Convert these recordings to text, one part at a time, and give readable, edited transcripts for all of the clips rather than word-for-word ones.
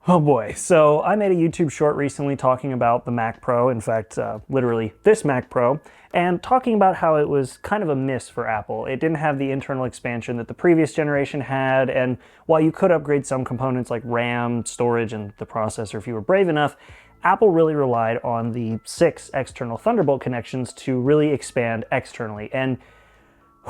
Oh boy, so I made a YouTube short recently talking about the Mac Pro, in fact, literally this Mac Pro, and talking about how it was kind of a miss for Apple. It didn't have the internal expansion that the previous generation had, and while you could upgrade some components like RAM, storage, and the processor if you were brave enough, Apple really relied on the 6 external Thunderbolt connections to really expand externally, and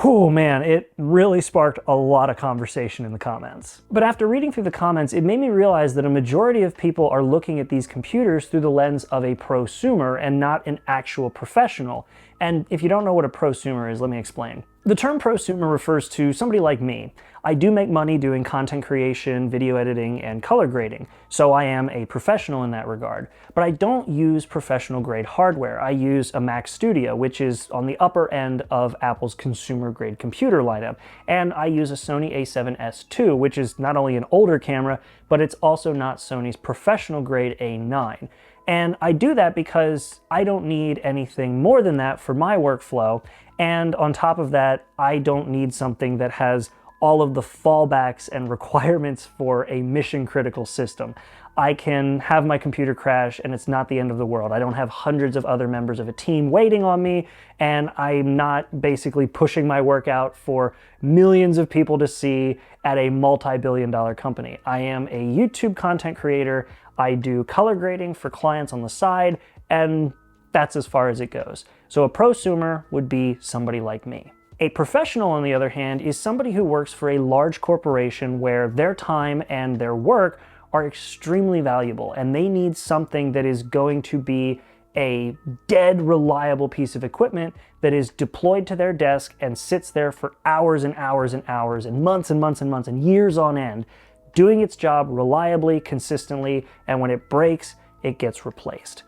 oh man, it really sparked a lot of conversation in the comments. But after reading through the comments, it made me realize that a majority of people are looking at these computers through the lens of a prosumer and not an actual professional. And if you don't know what a prosumer is, let me explain. The term prosumer refers to somebody like me. I do make money doing content creation, video editing, and color grading, so I am a professional in that regard. But I don't use professional grade hardware. I use a Mac Studio, which is on the upper end of Apple's consumer grade computer lineup. And I use a Sony a7S II, which is not only an older camera, but it's also not Sony's professional grade A9. And I do that because I don't need anything more than that for my workflow. And on top of that, I don't need something that has all of the fallbacks and requirements for a mission critical system. I can have my computer crash and it's not the end of the world. I don't have hundreds of other members of a team waiting on me, and I'm not basically pushing my work out for millions of people to see at a multi-billion-dollar company. I am a YouTube content creator. I do color grading for clients on the side, and that's as far as it goes. So a prosumer would be somebody like me. A professional, on the other hand, is somebody who works for a large corporation where their time and their work are extremely valuable, and they need something that is going to be a dead reliable piece of equipment that is deployed to their desk and sits there for hours and hours and hours and months and months and months and years on end, doing its job reliably, consistently, and when it breaks, it gets replaced.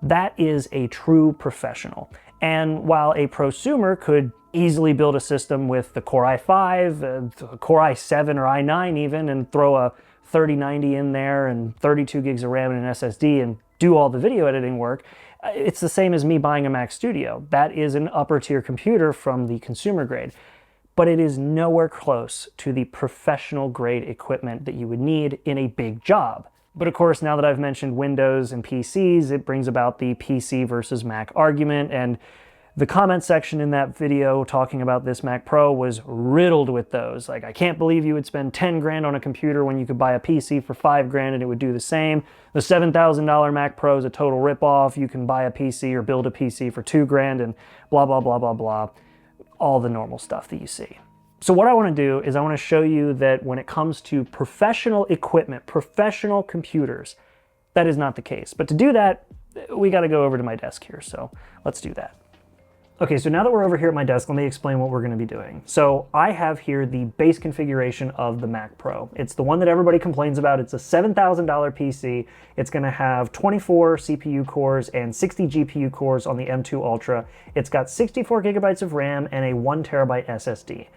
That is a true professional. And while a prosumer could easily build a system with the Core i5, the Core i7 or i9 even, and throw a 3090 in there and 32 gigs of RAM and an SSD and do all the video editing work, it's the same as me buying a Mac Studio. That is an upper tier computer from the consumer grade, but it is nowhere close to the professional grade equipment that you would need in a big job. But of course, now that I've mentioned Windows and PCs, it brings about the PC versus Mac argument, and the comment section in that video talking about this Mac Pro was riddled with those. Like, I can't believe you would spend 10 grand on a computer when you could buy a PC for 5 grand and it would do the same. The $7,000 Mac Pro is a total ripoff. You can buy a PC or build a PC for 2 grand and blah, blah, blah, blah, blah. All the normal stuff that you see. So what I want to do is I want to show you that when it comes to professional equipment, professional computers, that is not the case. But to do that, we got to go over to my desk here. So let's do that. Okay, so now that we're over here at my desk, let me explain what we're going to be doing. So I have here the base configuration of the Mac Pro. It's the one that everybody complains about. It's a $7,000 PC. It's going to have 24 CPU cores and 60 GPU cores on the M2 Ultra. It's got 64 gigabytes of RAM and a 1 terabyte SSD.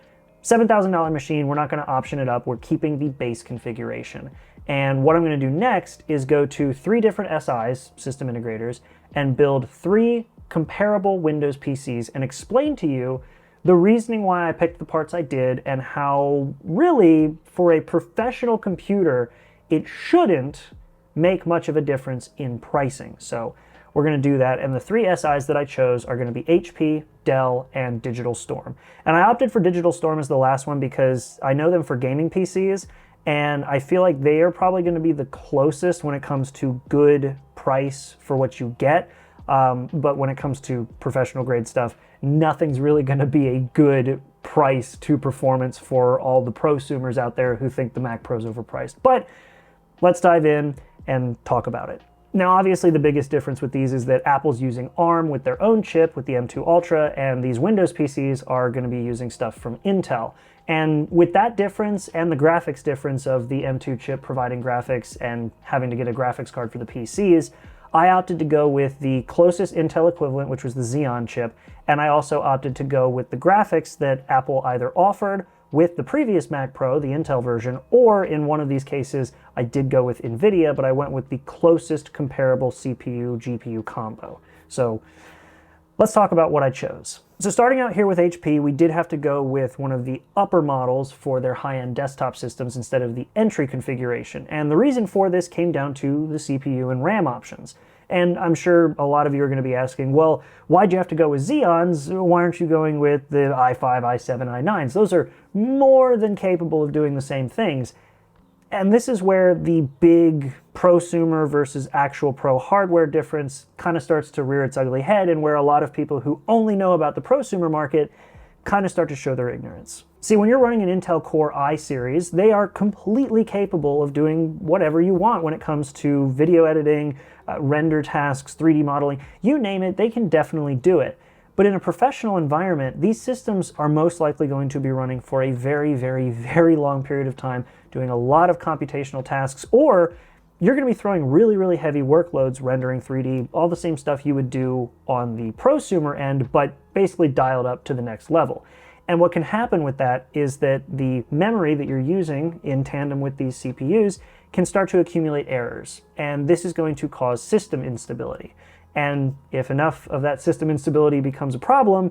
$7,000 machine, we're not going to option it up. We're keeping the base configuration. And what I'm going to do next is go to 3 different SIs, system integrators, and build 3 comparable Windows PCs and explain to you the reasoning why I picked the parts I did and how really for a professional computer it shouldn't make much of a difference in pricing. So we're going to do that, and the 3 SIs that I chose are going to be HP, Dell, and Digital Storm. And I opted for Digital Storm as the last one because I know them for gaming PCs, and I feel like they are probably going to be the closest when it comes to good price for what you get. But when it comes to professional grade stuff, nothing's really going to be a good price to performance for all the prosumers out there who think the Mac Pro's overpriced. But let's dive in and talk about it. Now, obviously, the biggest difference with these is that Apple's using ARM with their own chip with the M2 Ultra, and these Windows PCs are going to be using stuff from Intel. And with that difference and the graphics difference of the M2 chip providing graphics and having to get a graphics card for the PCs, I opted to go with the closest Intel equivalent, which was the Xeon chip, and I also opted to go with the graphics that Apple either offered with the previous Mac Pro, the Intel version, or in one of these cases, I did go with NVIDIA, but I went with the closest comparable CPU-GPU combo. So Let's talk about what I chose. So starting out here with HP, we did have to go with one of the upper models for their high-end desktop systems instead of the entry configuration. And the reason for this came down to the CPU and RAM options. And I'm sure a lot of you are going to be asking, well, why'd you have to go with Xeons? Why aren't you going with the i5, i7, i9s? Those are more than capable of doing the same things. And this is where the big prosumer versus actual pro hardware difference kind of starts to rear its ugly head, and where a lot of people who only know about the prosumer market kind of start to show their ignorance. See, when you're running an Intel Core i series, they are completely capable of doing whatever you want when it comes to video editing, render tasks, 3D modeling, you name it, they can definitely do it. But in a professional environment, these systems are most likely going to be running for a very, very, very long period of time, doing a lot of computational tasks, or you're going to be throwing really, really heavy workloads rendering 3D, all the same stuff you would do on the prosumer end, but basically dialed up to the next level. And what can happen with that is that the memory that you're using in tandem with these CPUs can start to accumulate errors, and this is going to cause system instability. And if enough of that system instability becomes a problem,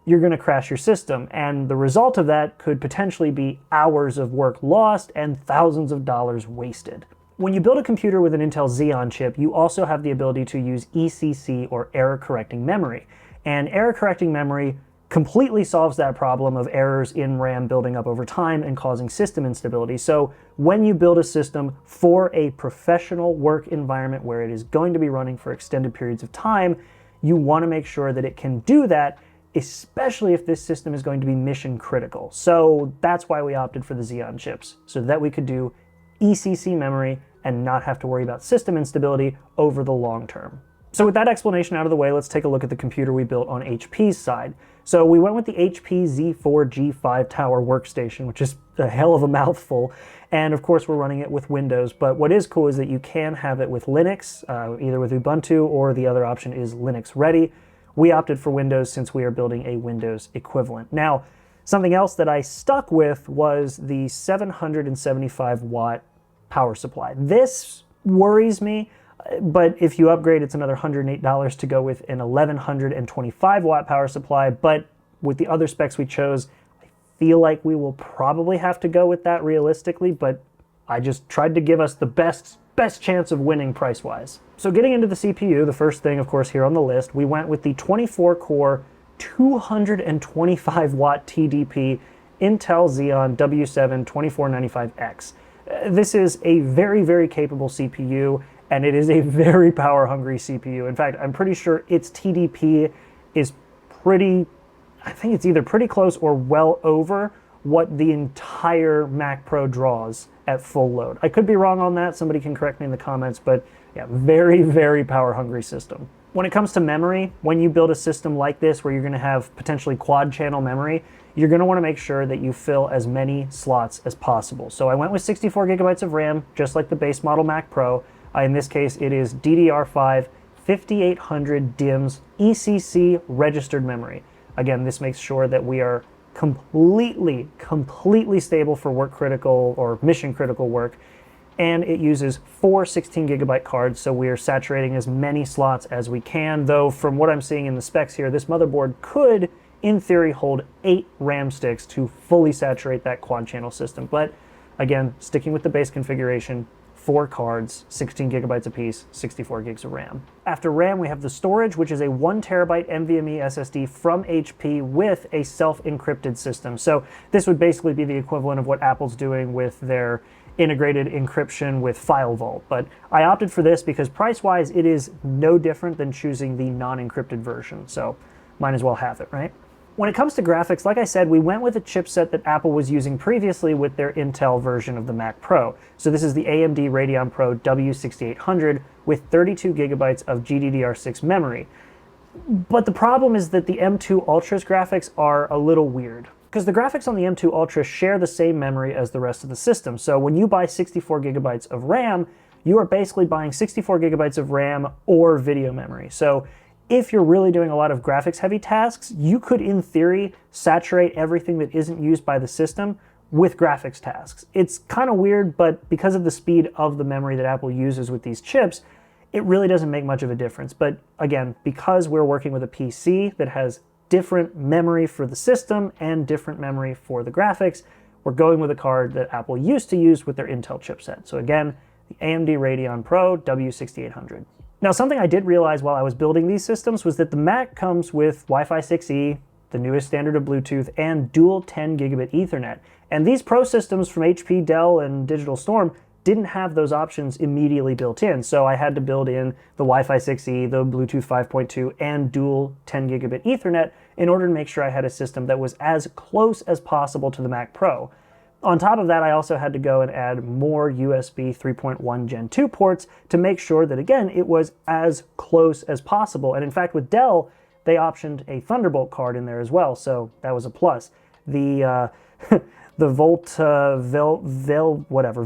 you're going to crash your system. And the result of that could potentially be hours of work lost and thousands of dollars wasted. When you build a computer with an Intel Xeon chip, you also have the ability to use ECC, or error correcting memory. And error correcting memory completely solves that problem of errors in RAM building up over time and causing system instability. So when you build a system for a professional work environment where it is going to be running for extended periods of time, you want to make sure that it can do that, especially if this system is going to be mission critical. So that's why we opted for the Xeon chips, so that we could do ECC memory and not have to worry about system instability over the long term. So with that explanation out of the way, let's take a look at the computer we built on HP's side. So we went with the HP Z4 G5 Tower Workstation, which is a hell of a mouthful. And of course, we're running it with Windows. But what is cool is that you can have it with Linux, either with Ubuntu, or the other option is Linux Ready. We opted for Windows since we are building a Windows equivalent. Now, something else that I stuck with was the 775 watt power supply. This worries me. But if you upgrade, it's another $108 to go with an 1125 watt power supply. But with the other specs we chose, I feel like we will probably have to go with that realistically, but I just tried to give us the best chance of winning price-wise. So getting into the CPU, the first thing, of course, here on the list, we went with the 24-core, 225 watt TDP Intel Xeon W7 2495X. This is a very, very capable CPU, and it is a very power-hungry CPU. In fact, I'm pretty sure its TDP is I think it's either pretty close or well over what the entire Mac Pro draws at full load. I could be wrong on that, somebody can correct me in the comments, but yeah, very, very power-hungry system. When it comes to memory, when you build a system like this where you're gonna have potentially quad-channel memory, you're gonna wanna make sure that you fill as many slots as possible. So I went with 64 gigabytes of RAM, just like the base model Mac Pro. In this case, it is DDR5 5800 DIMMs ECC registered memory. Again, this makes sure that we are completely stable for work critical or mission critical work. And it uses 4 16 gigabyte cards, so we are saturating as many slots as we can, though from what I'm seeing in the specs here, this motherboard could, in theory, hold 8 RAM sticks to fully saturate that quad channel system. But again, sticking with the base configuration, 4 cards, 16 gigabytes apiece, 64 gigs of RAM. After RAM, we have the storage, which is a 1 terabyte NVMe SSD from HP with a self-encrypted system. So this would basically be the equivalent of what Apple's doing with their integrated encryption with File Vault. But I opted for this because price-wise, it is no different than choosing the non-encrypted version. So might as well have it, right? When it comes to graphics, like I said, we went with a chipset that Apple was using previously with their Intel version of the Mac Pro. So this is the AMD Radeon Pro W6800 with 32 gigabytes of GDDR6 memory. But the problem is that the M2 Ultra's graphics are a little weird, because the graphics on the M2 Ultra share the same memory as the rest of the system. So when you buy 64 gigabytes of RAM, you are basically buying 64 gigabytes of RAM or video memory. So if you're really doing a lot of graphics-heavy tasks, you could, in theory, saturate everything that isn't used by the system with graphics tasks. It's kind of weird, but because of the speed of the memory that Apple uses with these chips, it really doesn't make much of a difference. But again, because we're working with a PC that has different memory for the system and different memory for the graphics, we're going with a card that Apple used to use with their Intel chipset. So again, the AMD Radeon Pro W6800. Now, something I did realize while I was building these systems was that the Mac comes with Wi-Fi 6E, the newest standard of Bluetooth, and dual 10 gigabit Ethernet. And these Pro systems from HP, Dell, and Digital Storm didn't have those options immediately built in. So I had to build in the Wi-Fi 6E, the Bluetooth 5.2, and dual 10 gigabit Ethernet in order to make sure I had a system that was as close as possible to the Mac Pro. On top of that, I also had to go and add more USB 3.1 Gen 2 ports to make sure that, again, it was as close as possible. And in fact, with Dell, they optioned a Thunderbolt card in there as well, so that was a plus. The the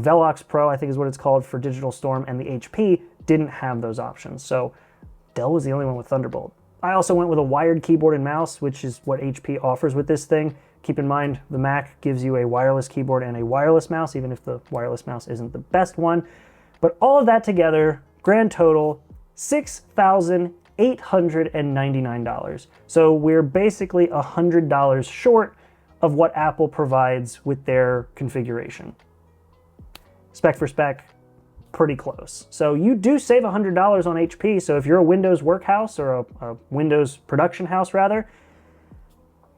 Velox Pro, I think is what it's called for Digital Storm, and the HP didn't have those options. So Dell was the only one with Thunderbolt. I also went with a wired keyboard and mouse, which is what HP offers with this thing. Keep in mind, the Mac gives you a wireless keyboard and a wireless mouse, even if the wireless mouse isn't the best one. But all of that together, grand total, $6,899. So we're basically $100 short of what Apple provides with their configuration. Spec for spec, pretty close. So you do save $100 on HP, so if you're a Windows workhouse or a Windows production house rather,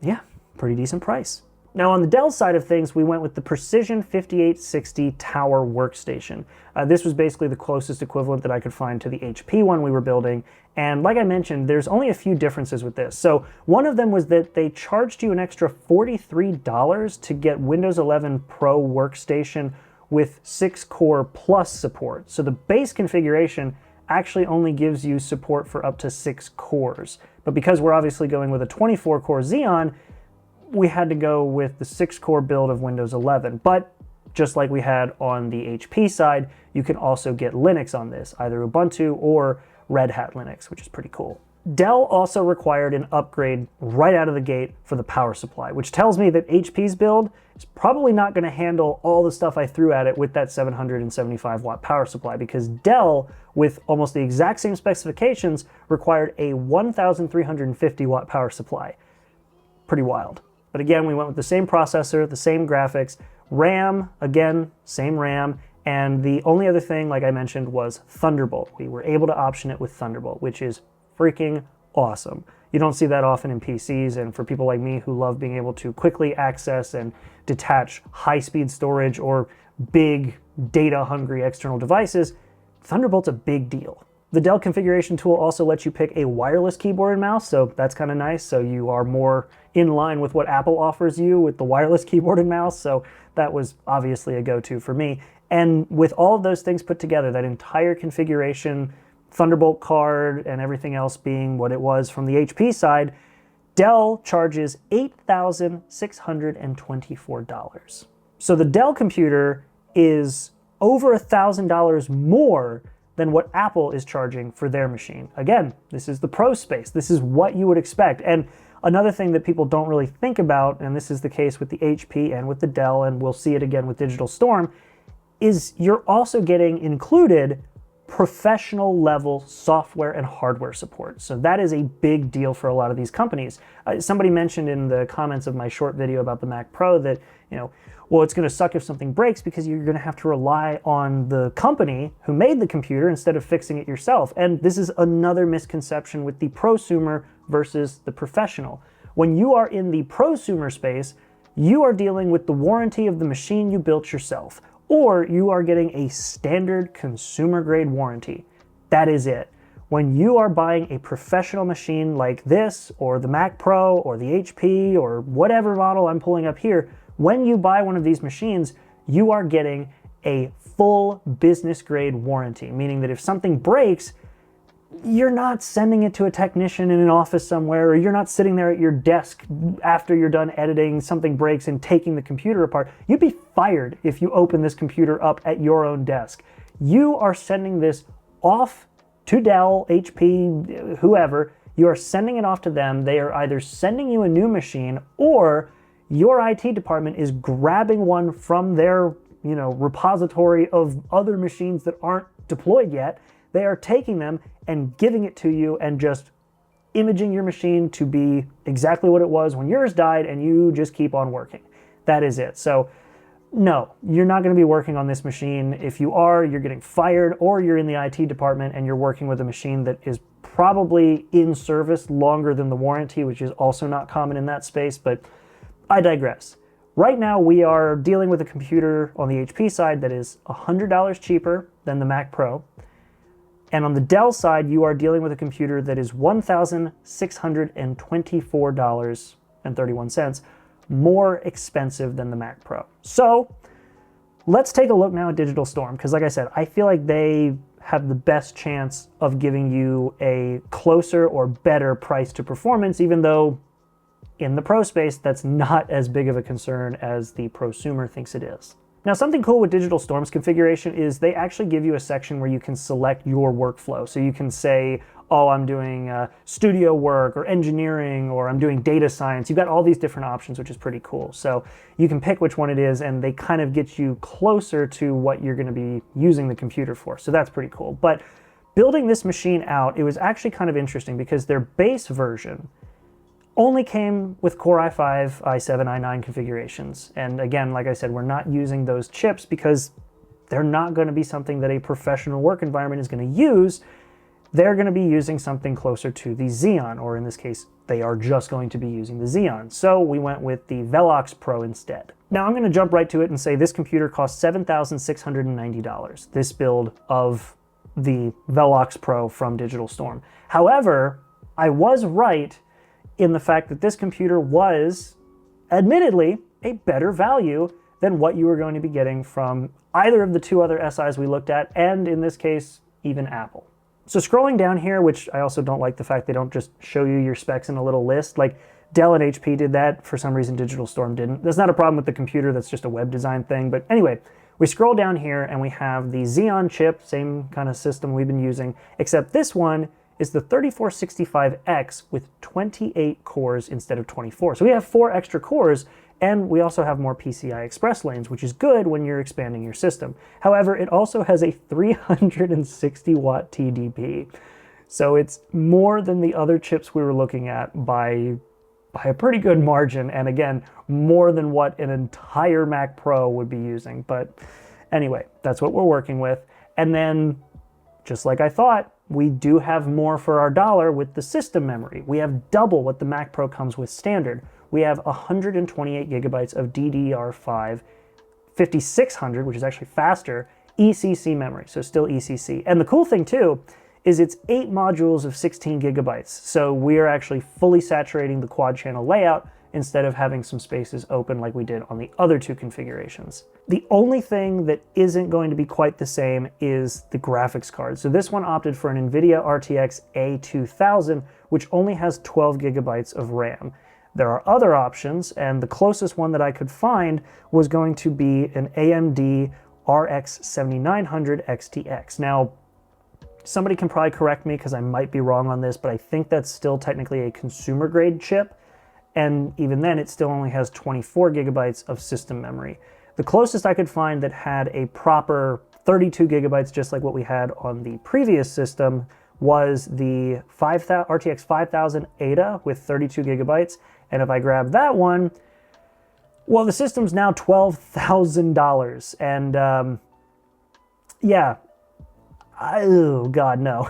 yeah, pretty decent price. Now on the Dell side of things, we went with the Precision 5860 Tower Workstation. This was basically the closest equivalent that I could find to the HP one we were building. And like I mentioned, there's only a few differences with this. So one of them was that they charged you an extra $43 to get Windows 11 Pro Workstation with 6-core plus support. So the base configuration actually only gives you support for up to 6 cores. But because we're obviously going with a 24-core Xeon, we had to go with the 6-core build of Windows 11. But just like we had on the HP side, you can also get Linux on this, either Ubuntu or Red Hat Linux, which is pretty cool. Dell also required an upgrade right out of the gate for the power supply, which tells me that HP's build is probably not going to handle all the stuff I threw at it with that 775 watt power supply, because Dell, with almost the exact same specifications, required a 1350 watt power supply. Pretty wild. But again, we went with the same processor, the same graphics, RAM, again, same RAM, and the only other thing, like I mentioned, was Thunderbolt. We were able to option it with Thunderbolt, which is freaking awesome. You don't see that often in PCs, and for people like me who love being able to quickly access and detach high-speed storage or big data-hungry external devices, Thunderbolt's a big deal. The Dell configuration tool also lets you pick a wireless keyboard and mouse, so that's kind of nice. So you are more in line with what Apple offers you with the wireless keyboard and mouse, so that was obviously a go-to for me. And with all of those things put together, that entire configuration, Thunderbolt card, and everything else being what it was from the HP side, Dell charges $8,624. So the Dell computer is over $1,000 more than what Apple is charging for their machine. Again, this is the Pro space. This is what you would expect. And another thing that people don't really think about, and this is the case with the HP and with the Dell, and we'll see it again with Digital Storm, is you're also getting included professional level software and hardware support. So that is a big deal for a lot of these companies. Somebody mentioned in the comments of my short video about the Mac Pro that, well, it's going to suck if something breaks because you're going to have to rely on the company who made the computer instead of fixing it yourself. And this is another misconception with the prosumer versus the professional. When you are in the prosumer space, you are dealing with the warranty of the machine you built yourself, or you are getting a standard consumer grade warranty. That is it. When you are buying a professional machine like this, or the Mac Pro, or the HP, or whatever model I'm pulling up here, when you buy one of these machines, you are getting a full business grade warranty, meaning that if something breaks, you're not sending it to a technician in an office somewhere, or you're not sitting there at your desk after you're done editing, something breaks, and taking the computer apart. You'd be fired if you open this computer up at your own desk. You are sending this off to Dell, HP, whoever. You are sending it off to them. They are either sending you a new machine, or your IT department is grabbing one from their repository of other machines that aren't deployed yet. they are taking them and giving it to you and just imaging your machine to be exactly what it was when yours died, and you just keep on working. That is it. So no, you're not going to be working on this machine. If you are, you're getting fired, or you're in the IT department and you're working with a machine that is probably in service longer than the warranty, which is also not common in that space, but I digress. Right now, we are dealing with a computer on the HP side that is $100 cheaper than the Mac Pro. And on the Dell side, you are dealing with a computer that is $1,624.31 more expensive than the Mac Pro. So let's take a look now at Digital Storm, because like I said, I feel like they have the best chance of giving you a closer or better price to performance, even though in the Pro space, that's not as big of a concern as the Prosumer thinks it is. Now, something cool with Digital Storm's configuration is they actually give you a section where you can select your workflow. So you can say, oh, I'm doing studio work or engineering, or I'm doing data science. You've got all these different options, which is pretty cool. So you can pick which one it is, and they kind of get you closer to what you're going to be using the computer for. So that's pretty cool. But building this machine out, it was actually kind of interesting because their base version only came with Core i5, i7, i9 configurations. And again, like I said, we're not using those chips because they're not going to be something that a professional work environment is going to use. They're going to be using something closer to the Xeon, or in this case, they are just going to be using the Xeon. So we went with the Velox Pro instead. Now I'm going to jump right to it and say this computer costs $7,690, this build of the Velox Pro from Digital Storm. However, I was right in the fact that this computer was, admittedly, a better value than what you were going to be getting from either of the two other SIs we looked at, and in this case, even Apple. So scrolling down here, which I also don't like the fact they don't just show you your specs in a little list, like Dell and HP did that, for some reason Digital Storm didn't. That's not a problem with the computer, that's just a web design thing, but anyway, we scroll down here and we have the Xeon chip, same kind of system we've been using, except this one is the 3465X with 28 cores instead of 24. So we have 4 extra cores, and we also have more PCI Express lanes, which is good when you're expanding your system. However, it also has a 360 watt TDP. So it's more than the other chips we were looking at by a pretty good margin, and again, more than what an entire Mac Pro would be using. But anyway, that's what we're working with. And then, just like I thought, we do have more for our dollar with the system memory. We have double what the Mac Pro comes with standard. We have 128 gigabytes of DDR5, 5600, which is actually faster, ECC memory, so still ECC. And the cool thing too is it's 8 modules of 16 gigabytes. So we are actually fully saturating the quad channel layout instead of having some spaces open like we did on the other two configurations. The only thing that isn't going to be quite the same is the graphics card. So this one opted for an NVIDIA RTX A2000, which only has 12 gigabytes of RAM. There are other options, and the closest one that I could find was going to be an AMD RX 7900 XTX. Now, somebody can probably correct me because I might be wrong on this, but I think that's still technically a consumer grade chip. And even then, it still only has 24 gigabytes of system memory. The closest I could find that had a proper 32 gigabytes, just like what we had on the previous system, was the RTX 5000 Ada with 32 gigabytes. And if I grab that one, well, the system's now $12,000. And yeah, oh God, no.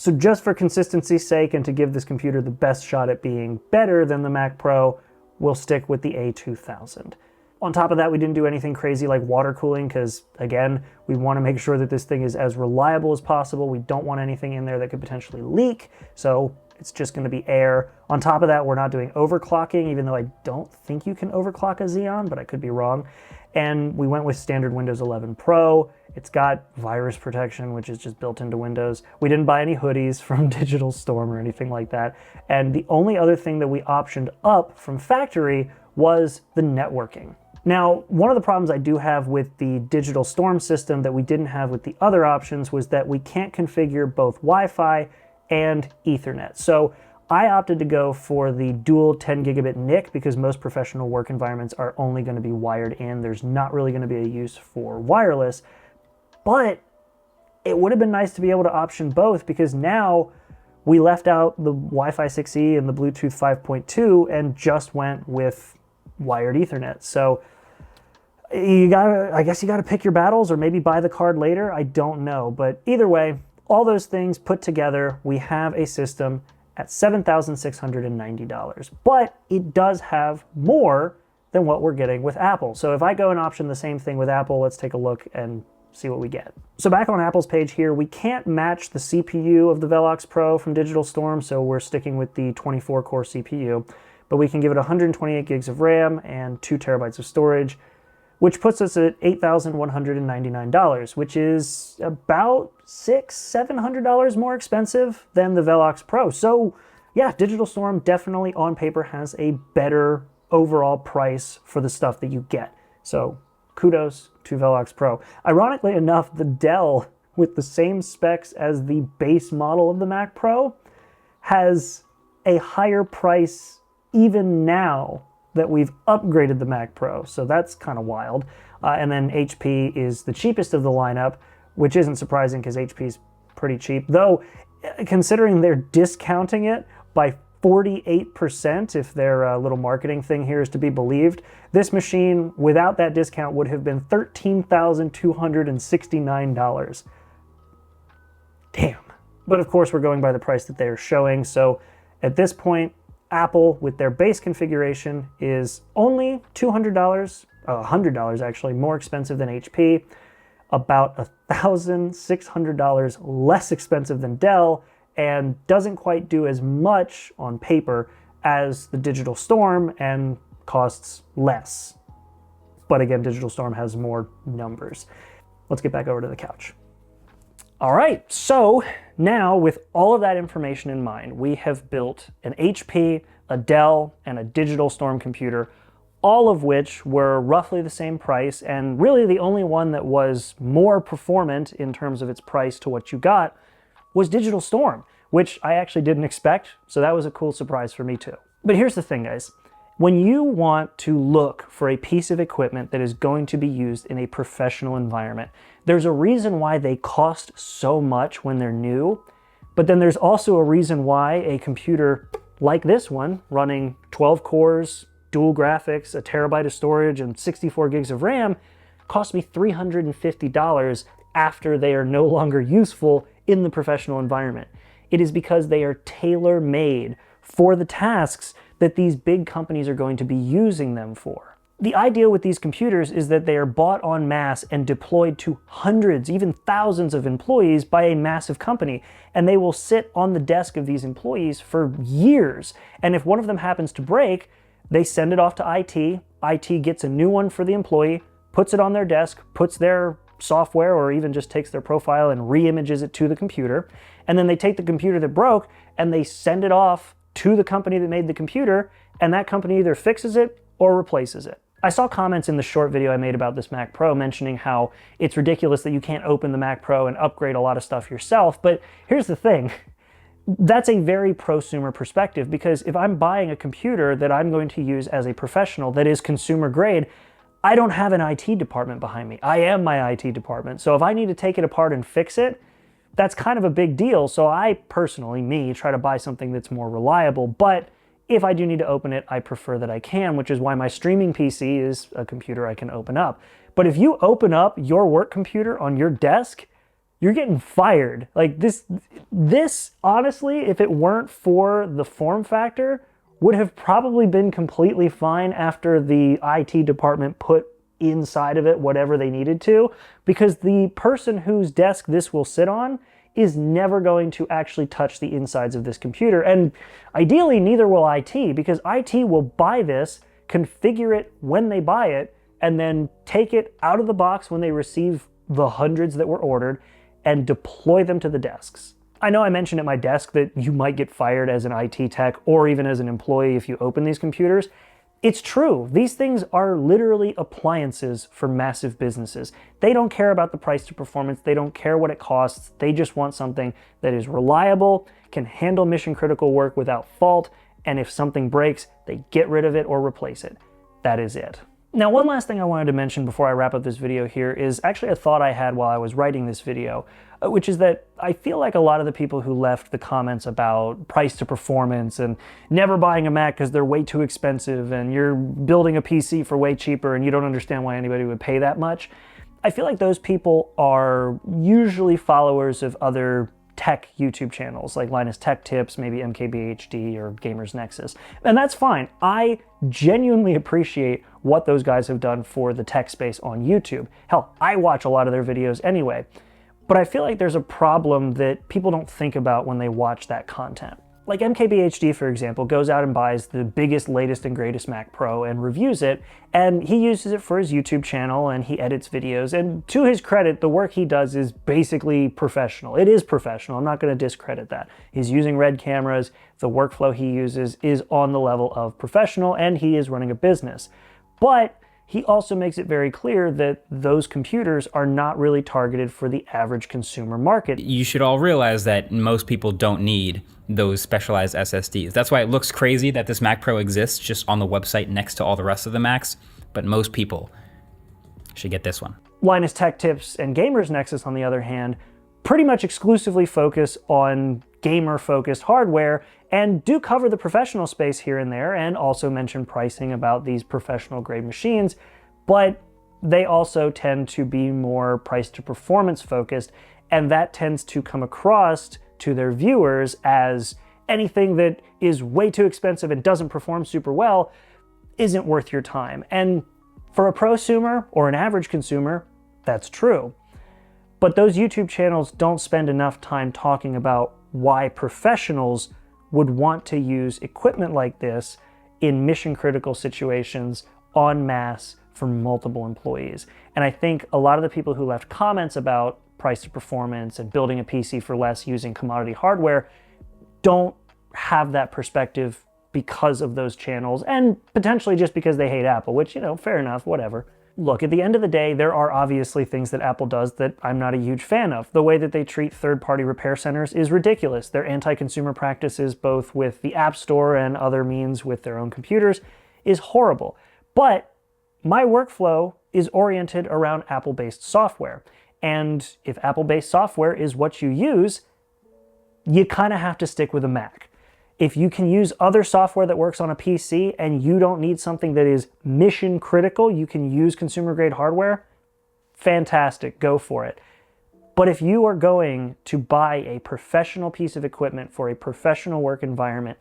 So just for consistency's sake and to give this computer the best shot at being better than the Mac Pro, we'll stick with the A2000. On top of that, we didn't do anything crazy like water cooling because, again, we want to make sure that this thing is as reliable as possible. We don't want anything in there that could potentially leak, so it's just going to be air. On top of that, we're not doing overclocking, even though I don't think you can overclock a Xeon, but I could be wrong. And we went with standard Windows 11 Pro. It's got virus protection, which is just built into Windows. We didn't buy any hoodies from Digital Storm or anything like that. And the only other thing that we optioned up from factory was the networking. Now, one of the problems I do have with the Digital Storm system that we didn't have with the other options was that we can't configure both Wi-Fi and Ethernet. So I opted to go for the dual 10 gigabit NIC because most professional work environments are only going to be wired in. There's not really going to be a use for wireless, but it would have been nice to be able to option both, because now we left out the Wi-Fi 6E and the Bluetooth 5.2 and just went with wired Ethernet. So I guess you gotta pick your battles, or maybe buy the card later. I don't know, but either way, all those things put together, we have a system at $7,690, but it does have more than what we're getting with Apple. So if I go and option the same thing with Apple, let's take a look and see what we get. So back on Apple's page here, we can't match the CPU of the Velox Pro from Digital Storm, so we're sticking with the 24-core CPU, but we can give it 128 gigs of RAM and 2 terabytes of storage, which puts us at $8,199, which is about $700 more expensive than the Velox Pro. So yeah, Digital Storm definitely on paper has a better overall price for the stuff that you get. So kudos to Velox Pro. Ironically enough, the Dell, with the same specs as the base model of the Mac Pro, has a higher price even now that we've upgraded the Mac Pro. So that's kind of wild. And then HP is the cheapest of the lineup, which isn't surprising because HP is pretty cheap. Though, considering they're discounting it by 48%, if their little marketing thing here is to be believed, this machine without that discount would have been $13,269. Damn. But of course we're going by the price that they're showing, so at this point Apple with their base configuration is only $200, $100 actually, more expensive than HP, about $1,600 less expensive than Dell, and doesn't quite do as much on paper as the Digital Storm and costs less. But again, Digital Storm has more numbers. Let's get back over to the couch. All right, so now with all of that information in mind, we have built an HP, a Dell, and a Digital Storm computer, all of which were roughly the same price, and really the only one that was more performant in terms of its price to what you got was Digital Storm, which I actually didn't expect, so that was a cool surprise for me too. But here's the thing, guys. When you want to look for a piece of equipment that is going to be used in a professional environment, there's a reason why they cost so much when they're new, but then there's also a reason why a computer like this one, running 12 cores, dual graphics, a terabyte of storage, and 64 gigs of RAM, cost me $350 after they are no longer useful in the professional environment. It is because they are tailor-made for the tasks that these big companies are going to be using them for. The idea with these computers is that they are bought en masse and deployed to hundreds, even thousands of employees by a massive company, and they will sit on the desk of these employees for years. And if one of them happens to break, they send it off to IT, IT gets a new one for the employee, puts it on their desk, puts their software or even just takes their profile and re-images it to the computer, and then they take the computer that broke and they send it off to the company that made the computer, and that company either fixes it or replaces it. I saw comments in the short video I made about this Mac Pro mentioning how it's ridiculous that you can't open the Mac Pro and upgrade a lot of stuff yourself, but here's the thing. That's a very prosumer perspective, because if I'm buying a computer that I'm going to use as a professional that is consumer grade, I don't have an IT department behind me. I am my IT department. So if I need to take it apart and fix it, that's kind of a big deal. So I personally, try to buy something that's more reliable. But if I do need to open it, I prefer that I can, which is why my streaming PC is a computer I can open up. But if you open up your work computer on your desk, you're getting fired. Like this honestly, if it weren't for the form factor, would have probably been completely fine after the IT department put inside of it whatever they needed to, because the person whose desk this will sit on is never going to actually touch the insides of this computer. And ideally, neither will IT, because IT will buy this, configure it when they buy it, and then take it out of the box when they receive the hundreds that were ordered and deploy them to the desks. I know I mentioned at my desk that you might get fired as an IT tech or even as an employee if you open these computers. It's true. These things are literally appliances for massive businesses. They don't care about the price to performance. They don't care what it costs. They just want something that is reliable, can handle mission critical work without fault, and if something breaks, they get rid of it or replace it. That is it. Now, one last thing I wanted to mention before I wrap up this video here is actually a thought I had while I was writing this video, which is that I feel like a lot of the people who left the comments about price to performance and never buying a Mac because they're way too expensive and you're building a PC for way cheaper and you don't understand why anybody would pay that much, I feel like those people are usually followers of other tech YouTube channels like Linus Tech Tips, maybe MKBHD or Gamers Nexus. And that's fine. I genuinely appreciate what those guys have done for the tech space on YouTube. Hell, I watch a lot of their videos anyway. But I feel like there's a problem that people don't think about when they watch that content. Like MKBHD, for example, goes out and buys the biggest, latest, and greatest Mac Pro and reviews it, and he uses it for his YouTube channel and he edits videos, and to his credit, the work he does is basically professional. It is professional, I'm not going to discredit that. He's using Red cameras, the workflow he uses is on the level of professional, and he is running a business. But he also makes it very clear that those computers are not really targeted for the average consumer market. You should all realize that most people don't need those specialized SSDs. That's why it looks crazy that this Mac Pro exists just on the website next to all the rest of the Macs, but most people should get this one. Linus Tech Tips and Gamers Nexus, on the other hand, pretty much exclusively focus on gamer-focused hardware and do cover the professional space here and there and also mention pricing about these professional-grade machines, but they also tend to be more price to performance focused, and that tends to come across to their viewers as anything that is way too expensive and doesn't perform super well isn't worth your time. And for a prosumer or an average consumer, that's true. But those YouTube channels don't spend enough time talking about why professionals would want to use equipment like this in mission-critical situations en masse for multiple employees. And I think a lot of the people who left comments about price to performance and building a PC for less using commodity hardware don't have that perspective because of those channels, and potentially just because they hate Apple, which, you know, fair enough, whatever. Look, at the end of the day, there are obviously things that Apple does that I'm not a huge fan of. The way that they treat third-party repair centers is ridiculous. Their anti-consumer practices, both with the App Store and other means with their own computers, is horrible. But my workflow is oriented around Apple-based software. And if Apple-based software is what you use, you kind of have to stick with a Mac. If you can use other software that works on a PC and you don't need something that is mission critical, you can use consumer grade hardware, fantastic, go for it. But if you are going to buy a professional piece of equipment for a professional work environment,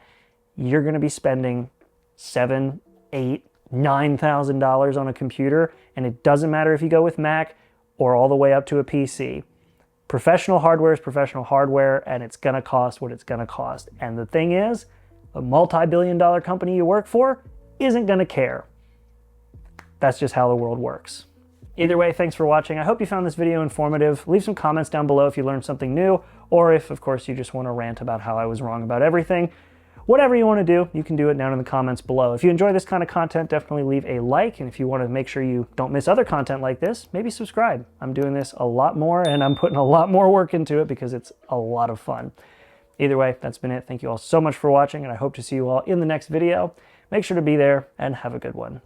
you're going to be spending $7,000, $8,000, $9,000 on a computer, and it doesn't matter if you go with Mac or all the way up to a PC. Professional hardware is professional hardware, and it's gonna cost what it's gonna cost. And the thing is, a multi-billion-dollar company you work for isn't gonna care. That's just how the world works. Either way, thanks for watching. I hope you found this video informative. Leave some comments down below if you learned something new, or if, of course, you just want to rant about how I was wrong about everything. Whatever you want to do, you can do it down in the comments below. If you enjoy this kind of content, definitely leave a like, and if you want to make sure you don't miss other content like this, maybe subscribe. I'm doing this a lot more, and I'm putting a lot more work into it because it's a lot of fun. Either way, that's been it. Thank you all so much for watching, and I hope to see you all in the next video. Make sure to be there, and have a good one.